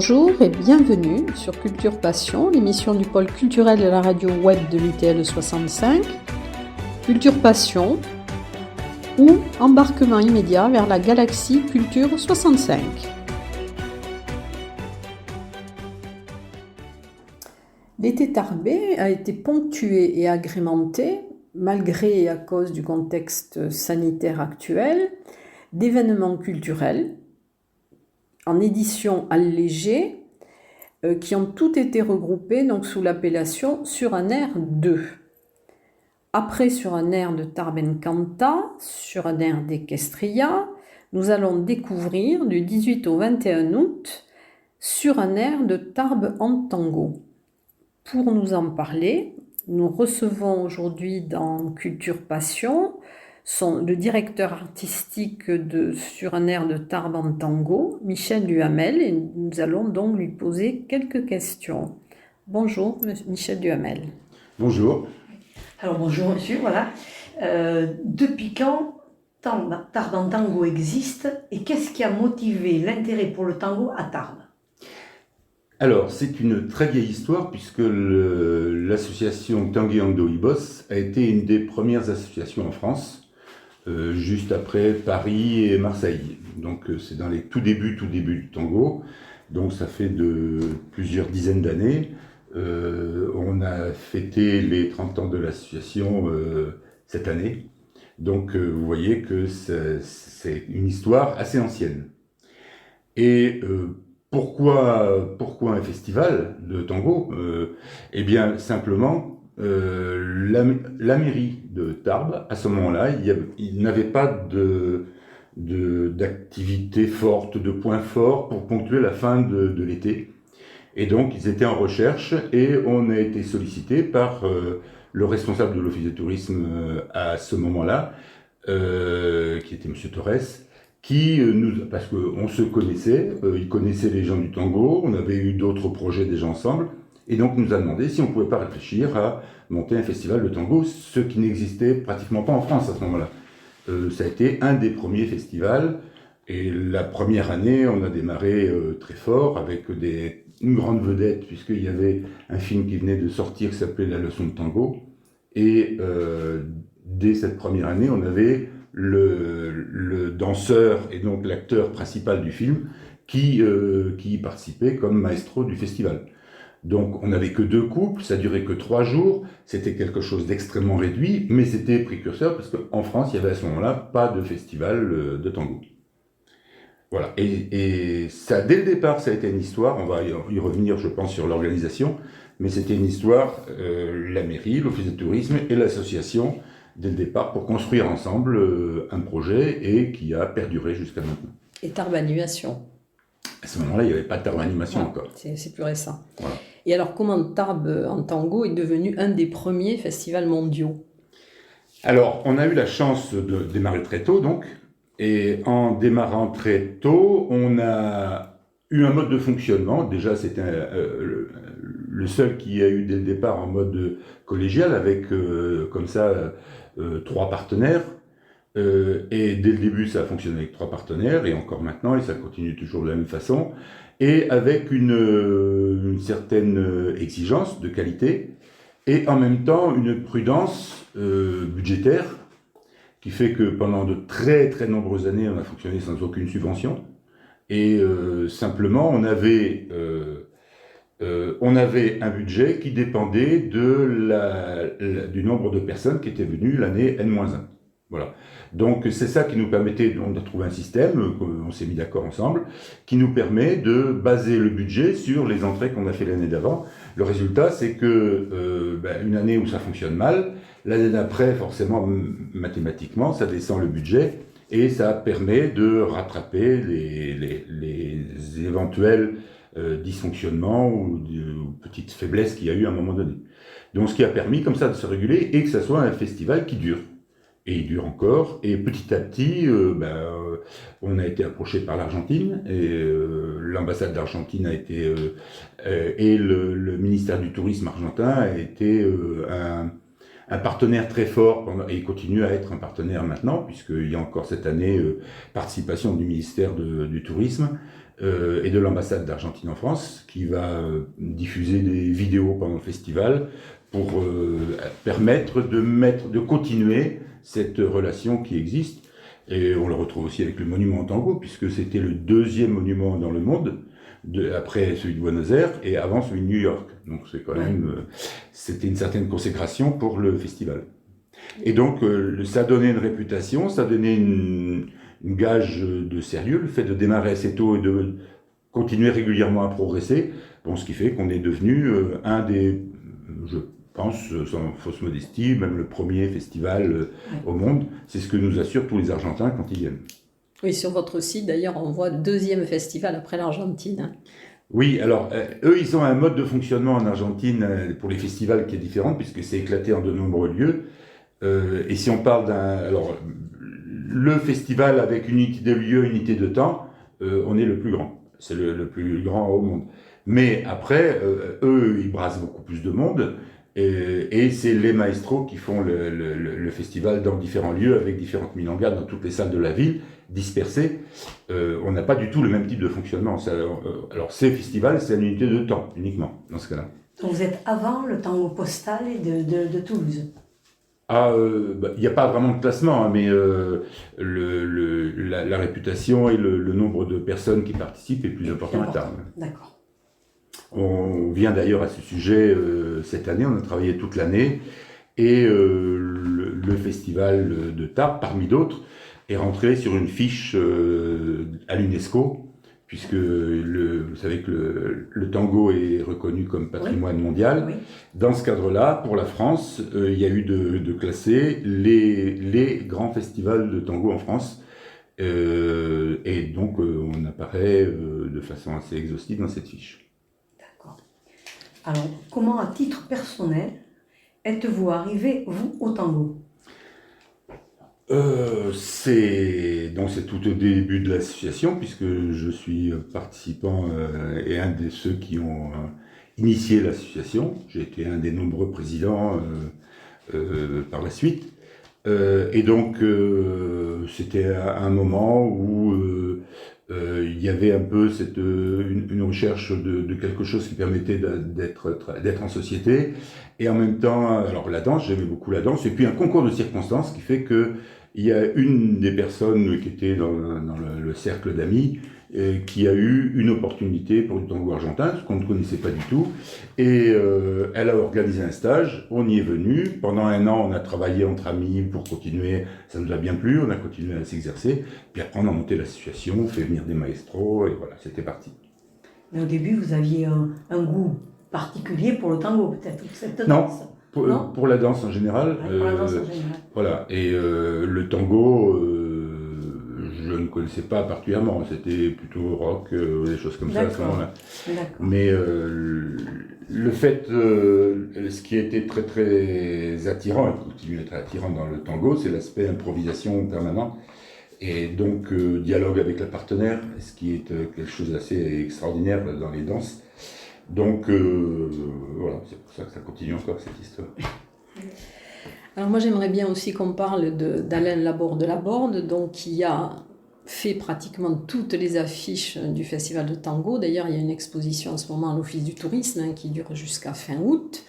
Bonjour et bienvenue sur Culture Passion, l'émission du pôle culturel de la radio web de l'UTL 65. Culture Passion ou embarquement immédiat vers la galaxie Culture 65. L'été tarbais a été ponctué et agrémenté, malgré et à cause du contexte sanitaire actuel, d'événements culturels en édition allégée qui ont tous été regroupés donc, sous l'appellation Sur un air 2. Après Sur un air de Tarbes-Encanta, Sur un air d'Equestria, nous allons découvrir du 18 au 21 août Sur un air de Tarbes en tango. Pour nous en parler, nous recevons aujourd'hui dans Culture Passion le directeur artistique de Sur un air de Tarbes en tango, Michel Duhamel, et nous allons donc lui poser quelques questions. Bonjour, Michel Duhamel. Bonjour. Alors bonjour monsieur, voilà. Depuis quand Tarbes en tango existe et qu'est-ce qui a motivé l'intérêt pour le tango à Tarbes? Alors, c'est une très vieille histoire puisque l'association Tanguy Ando Ibos a été une des premières associations en France, juste après Paris et Marseille. Donc c'est dans les tout débuts du tango, donc ça fait de plusieurs dizaines d'années. On a fêté les 30 ans de l'association cette année, donc vous voyez que c'est une histoire assez ancienne. Et pourquoi un festival de tango? Eh bien, simplement, la mairie de Tarbes, à ce moment-là, il n'avait pas d'activité forte, de point fort pour ponctuer la fin de l'été. Et donc, ils étaient en recherche et on a été sollicité par le responsable de l'office de tourisme à ce moment-là, qui était M. Torres, parce qu'on se connaissait, il connaissait les gens du tango, on avait eu d'autres projets déjà ensemble, et donc il nous a demandé si on ne pouvait pas réfléchir à monter un festival de tango, ce qui n'existait pratiquement pas en France à ce moment-là. Ça a été un des premiers festivals, et la première année, on a démarré très fort, avec une grande vedette, puisqu'il y avait un film qui venait de sortir qui s'appelait La leçon de tango, et dès cette première année, on avait le danseur et donc l'acteur principal du film qui participait comme maestro du festival. Donc on n'avait que 2 couples, ça durait que 3 jours, c'était quelque chose d'extrêmement réduit, mais c'était précurseur parce qu'en France, il y avait à ce moment-là pas de festival de tango. Voilà, et ça, dès le départ, ça a été une histoire, on va y revenir je pense sur l'organisation, mais c'était une histoire, la mairie, l'office de tourisme et l'association, dès le départ, pour construire ensemble un projet et qui a perduré jusqu'à maintenant. Et Tarbes Animation. À ce moment-là, il n'y avait pas de Tarbes Animation encore. C'est plus récent. Voilà. Et alors, comment Tarbes en tango est devenu un des premiers festivals mondiaux? Alors, on a eu la chance de démarrer très tôt, donc, et en démarrant très tôt, on a eu un mode de fonctionnement. Déjà, c'était le seul qui a eu dès le départ en mode collégial, avec comme ça 3 partenaires. Et dès le début, ça a fonctionné avec 3 partenaires, et encore maintenant, et ça continue toujours de la même façon, et avec une certaine exigence de qualité, et en même temps une prudence budgétaire, qui fait que pendant de très très nombreuses années, on a fonctionné sans aucune subvention, et simplement, on avait un budget qui dépendait du nombre de personnes qui étaient venues l'année N-1. Voilà. Donc c'est ça qui nous permettait, on a trouvé un système, on s'est mis d'accord ensemble, qui nous permet de baser le budget sur les entrées qu'on a fait l'année d'avant. Le résultat, c'est que une année où ça fonctionne mal, l'année d'après, forcément, mathématiquement, ça descend le budget et ça permet de rattraper les éventuels dysfonctionnements ou petites faiblesses qu'il y a eu à un moment donné. Donc ce qui a permis comme ça de se réguler et que ça soit un festival qui dure. Et il dure encore, et petit à petit, on a été approché par l'Argentine, et l'ambassade d'Argentine a été, et le ministère du Tourisme argentin a été un partenaire très fort, et il continue à être un partenaire maintenant, puisqu'il y a encore cette année participation du ministère du Tourisme et de l'ambassade d'Argentine en France, qui va diffuser des vidéos pendant le festival pour permettre de continuer cette relation qui existe. Et on le retrouve aussi avec le monument au tango, puisque c'était le 2e monument dans le monde, après celui de Buenos Aires et avant celui de New York. Donc c'est quand même, c'était une certaine consécration pour le festival. Et donc ça donnait une réputation, ça donnait une gage de sérieux, le fait de démarrer assez tôt et de continuer régulièrement à progresser, bon, ce qui fait qu'on est devenu un des, je pense, sans fausse modestie, même le premier festival au monde. C'est ce que nous assurent tous les Argentins quand ils viennent. Oui, sur votre site, d'ailleurs, on voit le 2e festival après l'Argentine. Oui, alors, eux, ils ont un mode de fonctionnement en Argentine pour les festivals qui est différent, puisque c'est éclaté en de nombreux lieux. Et si on parle alors, le festival avec unité de lieu, unité de temps, on est le plus grand. C'est le plus grand au monde. Mais après, eux, ils brassent beaucoup plus de monde. Et c'est les maestros qui font le festival dans différents lieux, avec différentes milongas dans toutes les salles de la ville, dispersées. On n'a pas du tout le même type de fonctionnement. Alors ces festivals, c'est une unité de temps, uniquement, dans ce cas-là. Donc vous êtes avant le tango postal de Toulouse. Il n'y a pas vraiment de classement, hein, mais la réputation et le nombre de personnes qui participent est plus important à Tarbes. D'accord. On vient d'ailleurs à ce sujet cette année, on a travaillé toute l'année, et le festival de Tarbes, parmi d'autres, est rentré sur une fiche à l'UNESCO, puisque vous savez que le tango est reconnu comme patrimoine mondial. Oui. Dans ce cadre-là, pour la France, il y a eu de classer les grands festivals de tango en France, et donc on apparaît de façon assez exhaustive dans cette fiche. Alors, comment, à titre personnel, êtes-vous arrivé, vous, au tango? C'est tout au début de l'association, puisque je suis participant et un de ceux qui ont initié l'association. J'ai été un des nombreux présidents par la suite. Et donc, c'était un moment où il y avait un peu une recherche de quelque chose qui permettait d'être en société. Et en même temps, alors la danse, j'aimais beaucoup la danse. Et puis un concours de circonstances qui fait que il y a une des personnes qui était dans le cercle d'amis qui a eu une opportunité pour du tango argentin, ce qu'on ne connaissait pas du tout. Et elle a organisé un stage, on y est venu. Pendant 1 an, on a travaillé entre amis pour continuer, ça nous a bien plu, on a continué à s'exercer. Puis après, on a monté l'association, on fait venir des maestros, et voilà, c'était parti. Mais au début, vous aviez un goût particulier pour le tango, peut-être, cette danse? Pour la danse en général. Pour la danse en général. Voilà, et le tango, je ne connaissais pas particulièrement, c'était plutôt rock, des choses comme ça à ce moment-là. Mais le fait, ce qui était très très attirant, et continue d'être attirant dans le tango, c'est l'aspect improvisation permanent, et donc dialogue avec la partenaire, ce qui est quelque chose d'assez extraordinaire dans les danses. Donc voilà, c'est pour ça que ça continue encore cette histoire. Alors moi j'aimerais bien aussi qu'on parle d'Alain Laborde de Laborde, donc qui a fait pratiquement toutes les affiches du festival de tango. D'ailleurs il y a une exposition en ce moment à l'Office du Tourisme qui dure jusqu'à fin août.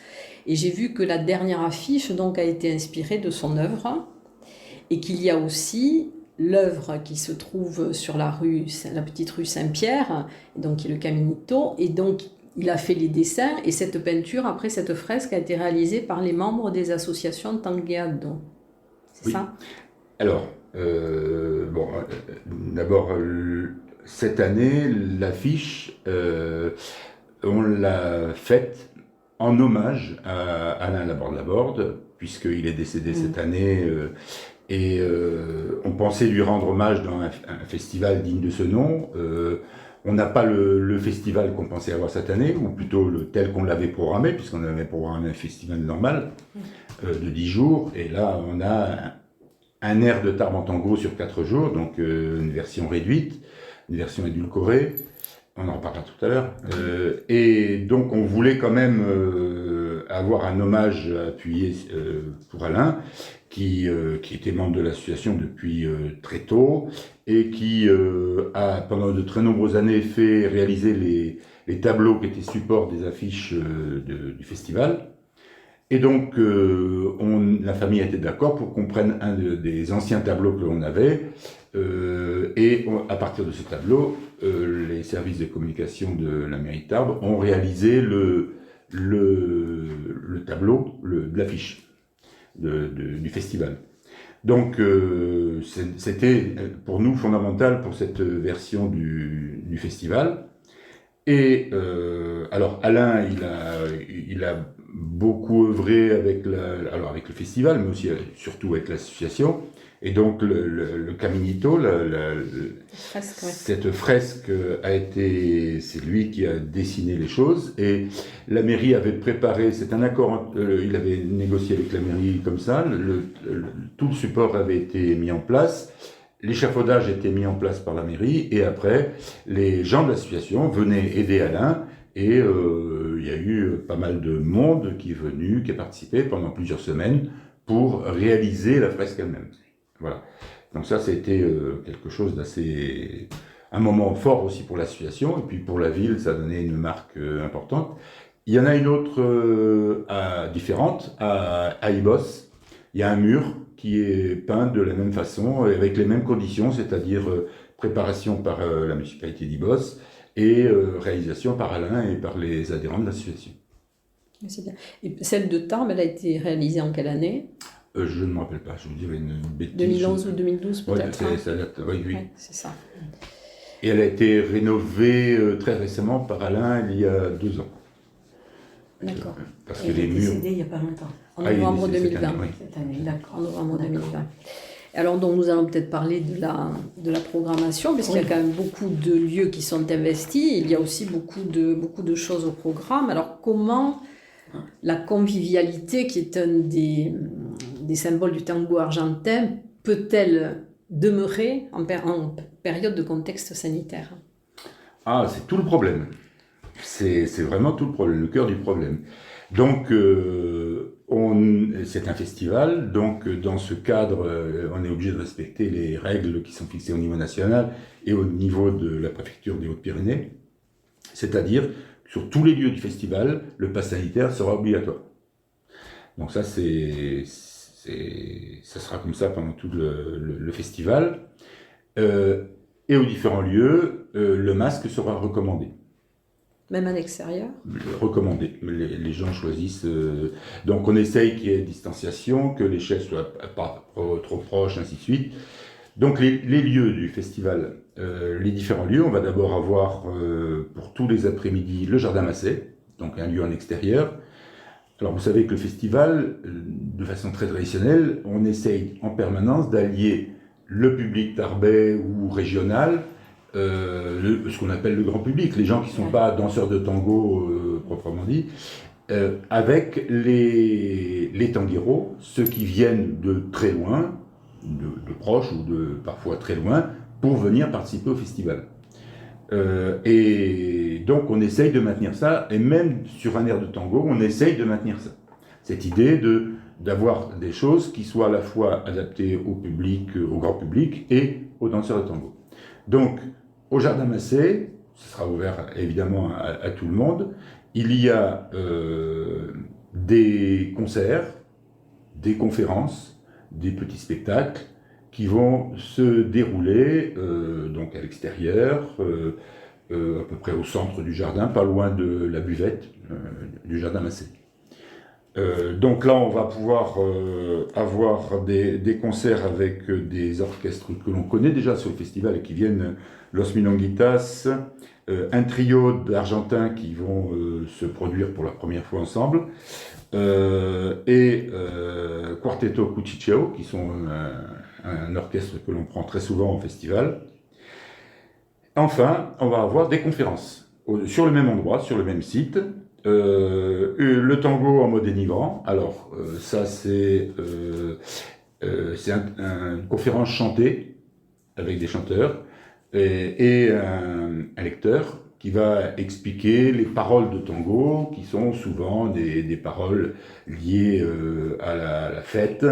Et j'ai vu que la dernière affiche donc a été inspirée de son œuvre et qu'il y a aussi l'œuvre qui se trouve sur la petite rue Saint-Pierre, donc qui est le Caminito, et donc il a fait les dessins, et cette peinture, après cette fresque, a été réalisée par les membres des associations Tangueado. C'est ça? Alors, d'abord, cette année, l'affiche, on l'a faite en hommage à Alain Laborde, puisqu'il est décédé cette année, et on pensait lui rendre hommage dans un festival digne de ce nom. On n'a pas le festival qu'on pensait avoir cette année, ou plutôt tel qu'on l'avait programmé, puisqu'on avait programmé un festival normal de 10 jours. Et là, on a un air de Tarbes en tango sur 4 jours, donc une version réduite, une version édulcorée. On en reparlera tout à l'heure. Et donc, on voulait quand même avoir un hommage appuyé pour Alain, qui était membre de l'association depuis très tôt et qui a, pendant de très nombreuses années, fait réaliser les tableaux qui étaient supports des affiches du festival. Et donc, la famille a été d'accord pour qu'on prenne un des anciens tableaux que l'on avait, à partir de ce tableau, les services de communication de la mairie de Tarbes ont réalisé le tableau de l'affiche du festival. Donc, c'était pour nous fondamental pour cette version du festival. Et alors Alain, il a beaucoup œuvré avec avec le festival, mais aussi surtout avec l'association. Et donc le Caminito, Fresque, ouais. cette fresque c'est lui qui a dessiné les choses. Et la mairie avait préparé, c'est un accord, il avait négocié avec la mairie comme ça. Tout le support avait été mis en place. L'échafaudage était mis en place par la mairie et après, les gens de l'association venaient aider Alain et il y a eu pas mal de monde qui est venu, qui a participé pendant plusieurs semaines pour réaliser la fresque elle-même. Voilà. Donc ça, c'était quelque chose un moment fort aussi pour l'association et puis pour la ville, ça donnait une marque importante. Il y en a une autre différente à Ibos. Il y a un mur qui est peint de la même façon, avec les mêmes conditions, c'est-à-dire préparation par la municipalité d'Ibos et réalisation par Alain et par les adhérents de l'association. C'est bien. Et celle de Tarbes, elle a été réalisée en quelle année? Je ne me rappelle pas, je vous dirais une bêtise. 2011 ou 2012 peut-être? Oui, ça date, oui. Ouais, c'est ça. Et elle a été rénovée très récemment par Alain il y a 2 ans. D'accord. Parce Et que il est les murs... décédé il n'y a pas longtemps. En il est novembre décédé 2020. Cette année, d'accord. En novembre 2020. Alors donc nous allons peut-être parler de la programmation, parce qu'il y a quand même beaucoup de lieux qui sont investis. Il y a aussi beaucoup de choses au programme. Alors comment la convivialité, qui est un des symboles du tango argentin, peut-elle demeurer en période de contexte sanitaire? Ah, c'est tout le problème. C'est vraiment tout le problème, le cœur du problème. Donc, c'est un festival, donc dans ce cadre, on est obligé de respecter les règles qui sont fixées au niveau national et au niveau de la préfecture des Hautes-Pyrénées. C'est-à-dire, sur tous les lieux du festival, le pass sanitaire sera obligatoire. Donc ça, ça sera comme ça pendant tout le festival. Et aux différents lieux, le masque sera recommandé. Même à l'extérieur? Recommandé. Les gens choisissent. Donc on essaye qu'il y ait distanciation, que les chaises soient pas trop proches, ainsi de suite. Donc les lieux du festival, les différents lieux, on va d'abord avoir pour tous les après-midi le Jardin Massé, donc un lieu en extérieur. Alors vous savez que le festival, de façon très traditionnelle, on essaye en permanence d'allier le public tarbais ou régional, ce qu'on appelle le grand public, les gens qui ne sont pas danseurs de tango proprement dit, avec les tangueros, ceux qui viennent de très loin, de proches ou de parfois très loin, pour venir participer au festival. Et donc on essaye de maintenir ça, et même sur un air de tango, on essaye de maintenir ça. Cette idée d'avoir des choses qui soient à la fois adaptées au public, au grand public, et aux danseurs de tango. Donc, au Jardin Massé, ce sera ouvert évidemment à tout le monde, il y a des concerts, des conférences, des petits spectacles qui vont se dérouler donc à l'extérieur, à peu près au centre du jardin, pas loin de la buvette du Jardin Massé. Donc là, on va pouvoir avoir des concerts avec des orchestres que l'on connaît déjà sur le festival et qui viennent, Los Milonguitas, un trio d'Argentins qui vont se produire pour la première fois ensemble, et Quarteto Cuchicheo, qui sont un orchestre que l'on prend très souvent au festival. Enfin, on va avoir des conférences sur le même endroit, sur le même site. Le tango en mode dénigrant. Alors, ça, c'est une conférence chantée avec des chanteurs et un lecteur qui va expliquer les paroles de tango, qui sont souvent des paroles liées à la fête,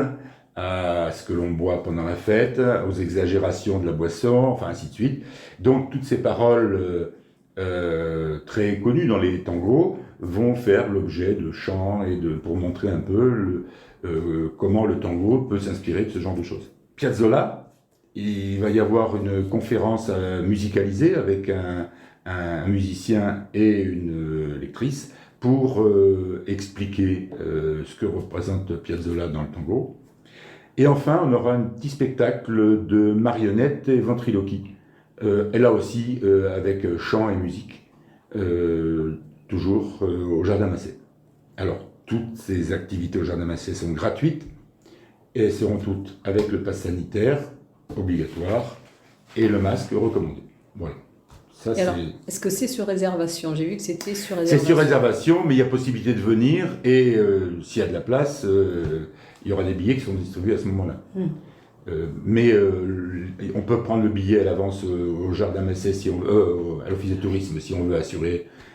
à ce que l'on boit pendant la fête, aux exagérations de la boisson, enfin ainsi de suite. Donc toutes ces paroles très connues dans les tangos vont faire l'objet de chants pour montrer un peu comment le tango peut s'inspirer de ce genre de choses. Piazzolla, il va y avoir une conférence musicalisée avec un musicien et une lectrice pour expliquer ce que représente Piazzolla dans le tango. Et enfin, on aura un petit spectacle de marionnettes et ventriloquie. Et là aussi, avec chant et musique, toujours au Jardin Massé. Alors, toutes ces activités au Jardin Massé sont gratuites et elles seront toutes avec le pass sanitaire obligatoire et le masque recommandé. Voilà. Ça, Et alors, est-ce que c'est sur réservation? J'ai vu que c'était sur réservation. C'est sur réservation, mais il y a possibilité de venir et s'il y a de la place, il y aura des billets qui sont distribués à ce moment-là. Mais on peut prendre le billet à l'avance au Jardin Massé, à l'Office de tourisme, si on veut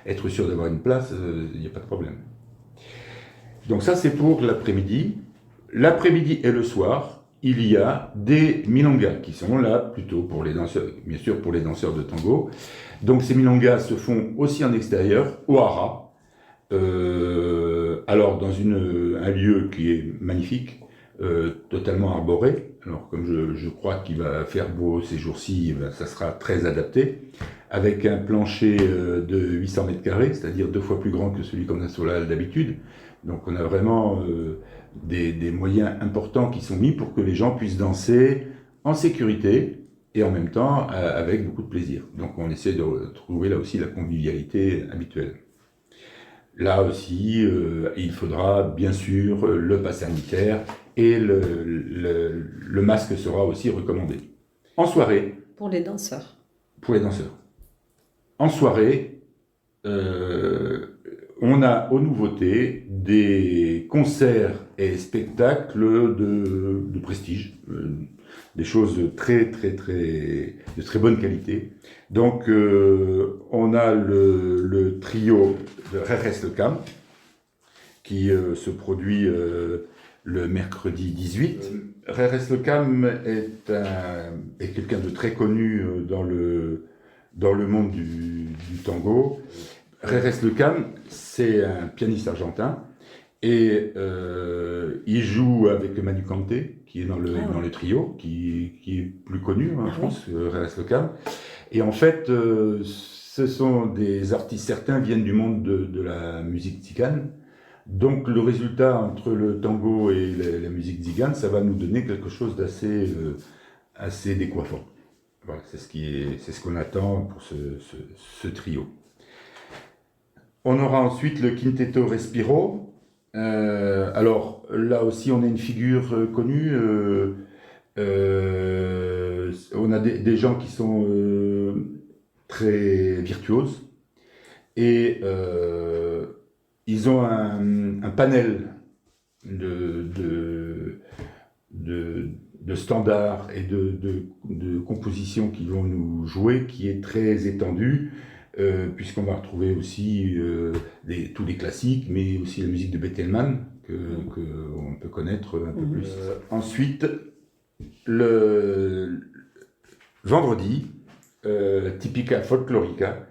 être sûr d'avoir une place, il n'y a pas de problème. Donc ça, c'est pour l'après-midi. L'après-midi et le soir, il y a des milongas qui sont là plutôt pour les danseurs, bien sûr pour les danseurs de tango. Donc ces milongas se font aussi en extérieur, au Hara, alors dans un lieu qui est magnifique, totalement arboré. Alors comme je crois qu'il va faire beau ces jours-ci, ça sera très adapté, avec un plancher de 800 mètres carrés, c'est-à-dire 2 fois plus grand que celui qu'on a sur la d'habitude. Donc on a vraiment des moyens importants qui sont mis pour que les gens puissent danser en sécurité et en même temps avec beaucoup de plaisir. Donc on essaie de trouver là aussi la convivialité habituelle. Là aussi, il faudra bien sûr le pass sanitaire et le masque sera aussi recommandé. En soirée. Pour les danseurs. Pour les danseurs. En soirée, on a aux nouveautés des concerts et spectacles de prestige, des choses de très bonne qualité. Donc on a le trio de Reres Le Cam qui se produit le mercredi 18. Reres Le Cam est quelqu'un de très connu dans le monde du tango. Reres Le Cam, c'est un pianiste argentin et il joue avec Manu Kanté, qui est dans le trio, qui est plus connu en France, Reres Le Cam. Et en fait, ce sont des artistes, certains viennent du monde de la musique tzigane. Donc le résultat entre le tango et la musique tzigane, ça va nous donner quelque chose assez décoiffant. Voilà, c'est ce qu'on attend pour ce trio. On aura ensuite le Quinteto Respiro. Alors là aussi, on a une figure connue. On a des gens qui sont très virtuoses et ils ont un panel de standards et de compositions qu'ils vont nous jouer qui est très étendu. Puisqu'on va retrouver aussi tous les classiques, mais aussi la musique de Bettelmann, qu'on peut connaître un peu plus. Ensuite, le vendredi, Typica Folklorica,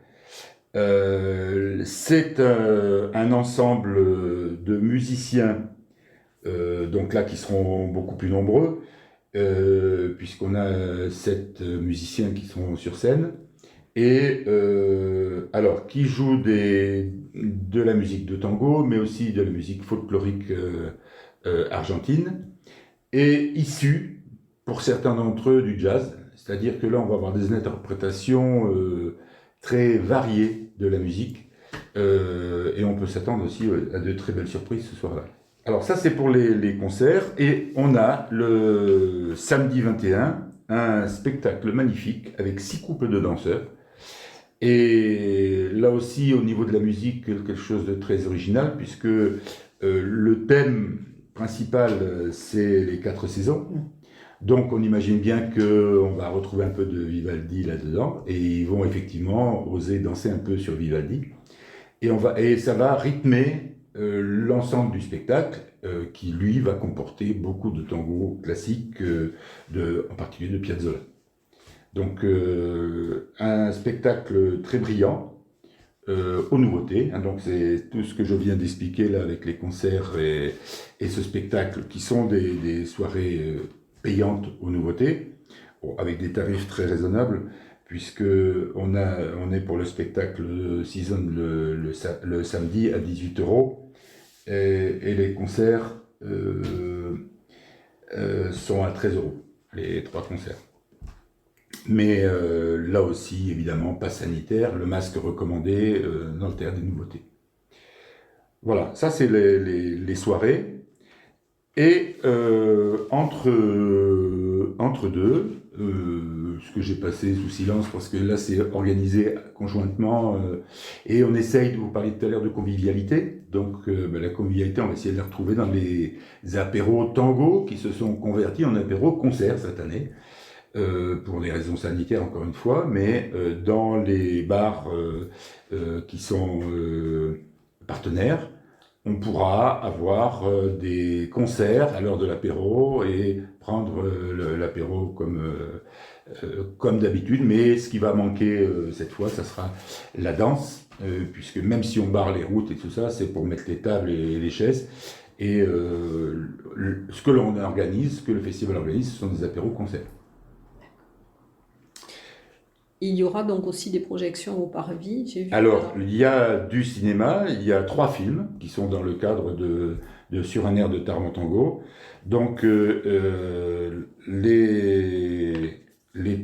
c'est un ensemble de musiciens, donc là qui seront beaucoup plus nombreux, puisqu'on a 7 musiciens qui sont sur scène. Et alors, qui joue de la musique de tango, mais aussi de la musique folklorique argentine, et issus, pour certains d'entre eux, du jazz. C'est-à-dire que là, on va avoir des interprétations très variées de la musique, et on peut s'attendre aussi à de très belles surprises ce soir-là. Alors ça, c'est pour les concerts, et on a le samedi 21, un spectacle magnifique avec 6 couples de danseurs. Et là aussi, au niveau de la musique, quelque chose de très original, puisque le thème principal, c'est les 4 saisons. Donc on imagine bien qu'on va retrouver un peu de Vivaldi là-dedans, et ils vont effectivement oser danser un peu sur Vivaldi. Et ça va rythmer l'ensemble du spectacle, qui lui va comporter beaucoup de tangos classiques, en particulier de Piazzolla. Donc un spectacle très brillant, aux nouveautés. Hein, donc c'est tout ce que je viens d'expliquer là avec les concerts et ce spectacle qui sont des soirées payantes aux nouveautés, avec des tarifs très raisonnables, puisque on est pour le spectacle Season le samedi à 18 € et les concerts sont à 13 €, les 3 concerts. Mais là aussi, évidemment, pas sanitaire, le masque recommandé dans le théâtre des nouveautés. Voilà, ça c'est les soirées. Et entre deux, ce que j'ai passé sous silence, parce que là c'est organisé conjointement, et on essaye de vous parler tout à l'heure de convivialité. Donc la convivialité, on va essayer de la retrouver dans les apéros tango qui se sont convertis en apéros concerts cette année. Pour des raisons sanitaires encore une fois, mais dans les bars qui sont partenaires, on pourra avoir des concerts à l'heure de l'apéro et prendre l'apéro comme d'habitude, mais ce qui va manquer cette fois, ça sera la danse, puisque même si on barre les routes et tout ça, c'est pour mettre les tables et les chaises, et ce que l'on organise, ce que le festival organise, ce sont des apéros concerts. Il y aura donc aussi des projections au Parvis, j'ai vu. Alors, il y a du cinéma, il y a 3 films qui sont dans le cadre de Sur un air de Tarmantango. Donc, les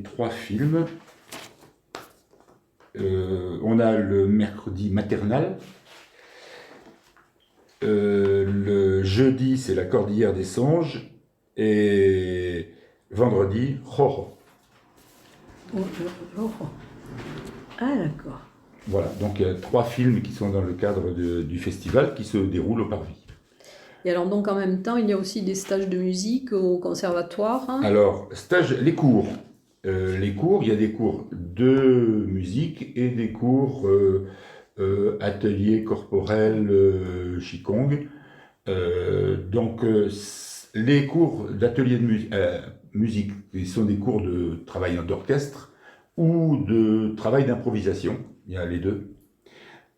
3 films, on a le mercredi Maternal, le jeudi c'est La Cordillère des Songes, et vendredi Jojo. Ah, d'accord. Voilà, donc il y a 3 films qui sont dans le cadre du festival qui se déroulent au Parvis. Et alors donc en même temps, il y a aussi des stages de musique au conservatoire. Hein. Alors, les cours. Il y a des cours de musique et des cours ateliers corporels Qigong. Donc, les cours d'atelier de musique, qui sont des cours de travail d'orchestre ou de travail d'improvisation, il y a les deux,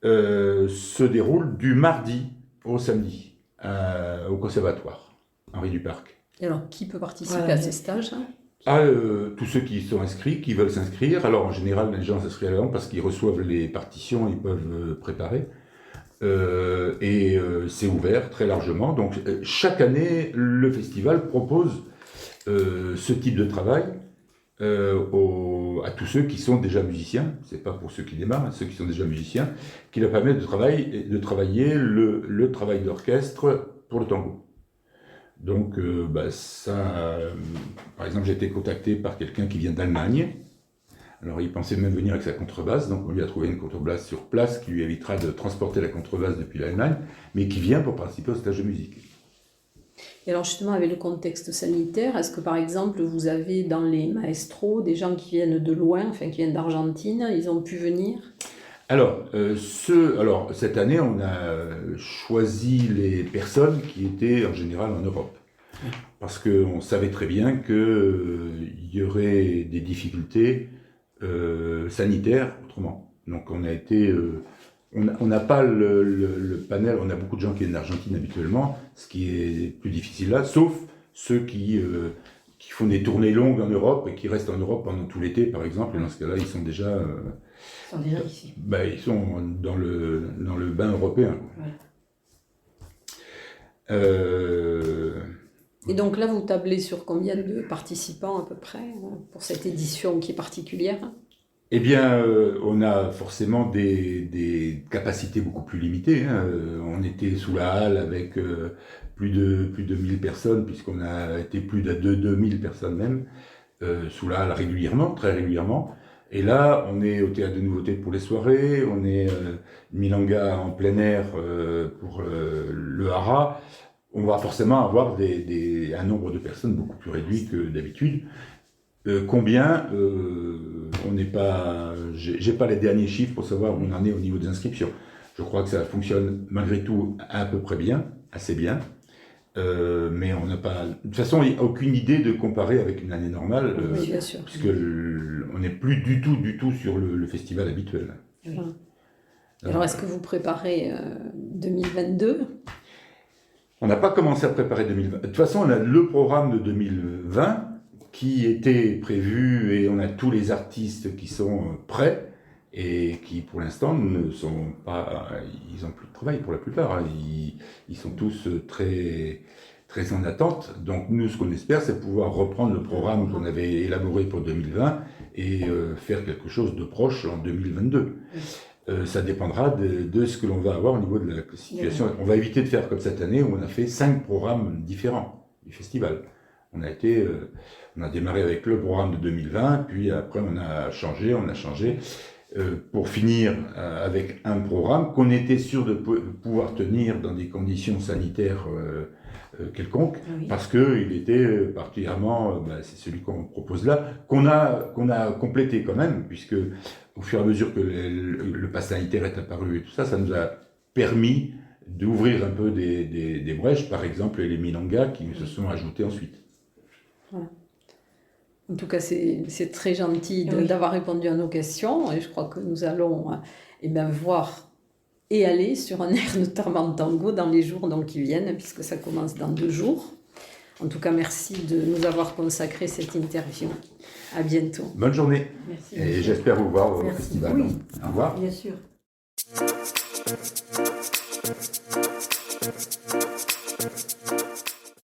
se déroulent du mardi au samedi au conservatoire, Henri Duparc. Et alors, qui peut participer à ces stages Tous ceux qui sont inscrits, qui veulent s'inscrire. Alors, en général, les gens s'inscrivent à l'avance parce qu'ils reçoivent les partitions, ils peuvent préparer. C'est ouvert très largement. Donc, chaque année, le festival propose ce type de travail à tous ceux qui sont déjà musiciens. C'est pas pour ceux qui démarrent, hein, ceux qui sont déjà musiciens, qui leur permettent de travailler le travail d'orchestre pour le tango. Donc, par exemple, j'ai été contacté par quelqu'un qui vient d'Allemagne. Alors, il pensait même venir avec sa contrebasse, donc on lui a trouvé une contrebasse sur place qui lui évitera de transporter la contrebasse depuis l'Allemagne, mais qui vient pour participer au stage de musique. Et alors justement, avec le contexte sanitaire, est-ce que par exemple, vous avez dans les maestros des gens qui viennent de loin, enfin qui viennent d'Argentine, ils ont pu venir? Alors, cette année, on a choisi les personnes qui étaient en général en Europe. Parce qu'on savait très bien qu'il y aurait des difficultés sanitaires autrement. Donc on a été... on n'a pas le panel, on a beaucoup de gens qui viennent d'Argentine habituellement, ce qui est plus difficile là, sauf ceux qui font des tournées longues en Europe et qui restent en Europe pendant tout l'été, par exemple, et dans ce cas-là, ils sont déjà... Ils sont déjà ici. Ils sont dans le bain européen. Ouais. Et donc là, vous tablez sur combien de participants à peu près pour cette édition qui est particulière? Eh bien, on a forcément des capacités beaucoup plus limitées. Hein. On était sous la halle avec plus de 1000 personnes, puisqu'on a été plus de 2000 personnes même, sous la halle régulièrement, très régulièrement. Et là, on est au Théâtre de Nouveautés pour les soirées, on est Milanga en plein air pour le Hara. on va forcément avoir un nombre de personnes beaucoup plus réduit que d'habitude. Combien on n'est pas, j'ai pas les derniers chiffres pour savoir où on en est au niveau des inscriptions. Je crois que ça fonctionne malgré tout à peu près bien, assez bien. Mais on n'a pas, de toute façon, il n'y a aucune idée de comparer avec une année normale, Oui, bien sûr. puisque on n'est plus du tout sur le festival habituel. Oui. Alors, est-ce que vous préparez 2022 ? On n'a pas commencé à préparer 2020. De toute façon, on a le programme de 2020 qui était prévu et on a tous les artistes qui sont prêts et qui, pour l'instant, ne sont pas. Ils n'ont plus de travail pour la plupart. Hein. Ils sont tous très en attente. Donc, nous, ce qu'on espère, c'est pouvoir reprendre le programme qu'on avait élaboré pour 2020 et faire quelque chose de proche en 2022. Ça dépendra de ce que l'on va avoir au niveau de la situation. On va éviter de faire comme cette année où on a fait 5 programmes différents du festival. On a démarré avec le programme de 2020, puis après on a changé, pour finir avec un programme qu'on était sûr de pouvoir tenir dans des conditions sanitaires quelconques, parce qu'il était particulièrement, c'est celui qu'on propose là, qu'on a complété quand même, puisque au fur et à mesure que le pass sanitaire est apparu et tout ça, ça nous a permis d'ouvrir un peu des brèches, par exemple les milongas qui se sont ajoutés ensuite. Voilà. En tout cas, c'est très gentil d'avoir répondu à nos questions et je crois que nous allons voir et aller sur un air de Tarbantango dans les jours qui viennent, puisque ça commence dans 2 jours. En tout cas, merci de nous avoir consacré cette interview. À bientôt. Bonne journée. Merci. Et j'espère vous voir au festival. Oui. Au revoir. Bien sûr.